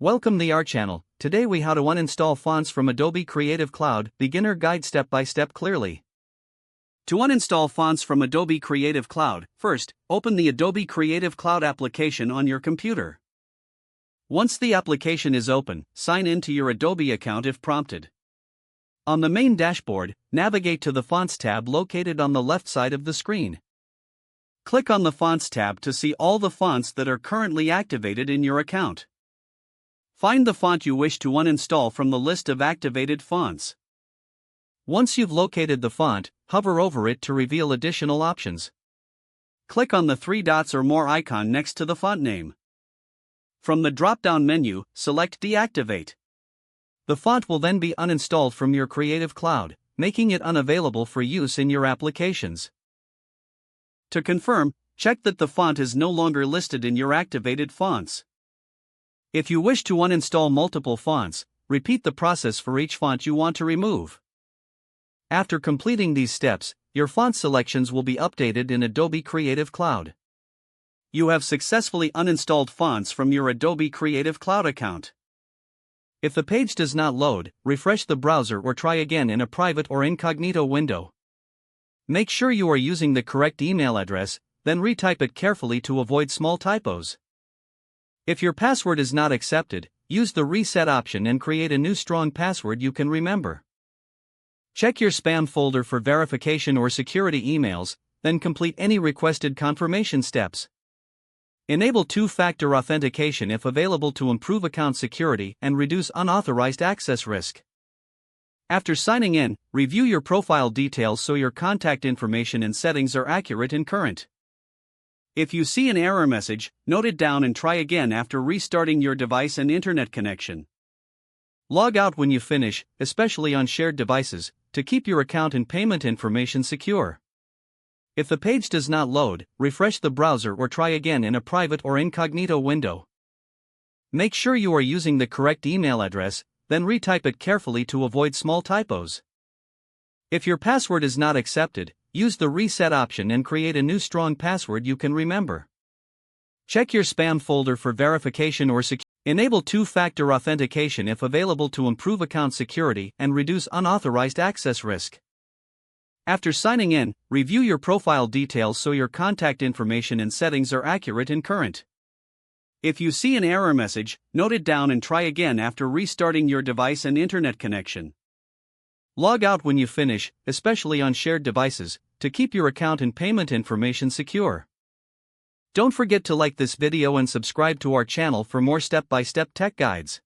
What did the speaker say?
Welcome to our channel. Today we how to uninstall fonts from Adobe Creative Cloud, beginner guide step by step clearly. To uninstall fonts from Adobe Creative Cloud, first, open the Adobe Creative Cloud application on your computer. Once the application is open, sign in to your Adobe account if prompted. On the main dashboard, navigate to the Fonts tab located on the left side of the screen. Click on the Fonts tab to see all the fonts that are currently activated in your account. Find the font you wish to uninstall from the list of activated fonts. Once you've located the font, hover over it to reveal additional options. Click on the three dots or more icon next to the font name. From the drop-down menu, select Deactivate. The font will then be uninstalled from your Creative Cloud, making it unavailable for use in your applications. To confirm, check that the font is no longer listed in your activated fonts. If you wish to uninstall multiple fonts, repeat the process for each font you want to remove. After completing these steps, your font selections will be updated in Adobe Creative Cloud. You have successfully uninstalled fonts from your Adobe Creative Cloud account. If the page does not load, refresh the browser or try again in a private or incognito window. Make sure you are using the correct email address, then retype it carefully to avoid small typos. If your password is not accepted, use the reset option and create a new strong password you can remember. Check your spam folder for verification or security emails, then complete any requested confirmation steps. Enable two-factor authentication if available to improve account security and reduce unauthorized access risk. After signing in, review your profile details so your contact information and settings are accurate and current. If you see an error message, note it down and try again after restarting your device and internet connection. Log out when you finish, especially on shared devices, to keep your account and payment information secure. If the page does not load, refresh the browser or try again in a private or incognito window. Make sure you are using the correct email address, then retype it carefully to avoid small typos. If your password is not accepted, use the reset option and create a new strong password you can remember. Check your spam folder for verification or security. Enable two-factor authentication if available to improve account security and reduce unauthorized access risk. After signing in, review your profile details so your contact information and settings are accurate and current. If you see an error message, note it down and try again after restarting your device and internet connection. Log out when you finish, especially on shared devices, to keep your account and payment information secure. Don't forget to like this video and subscribe to our channel for more step-by-step tech guides.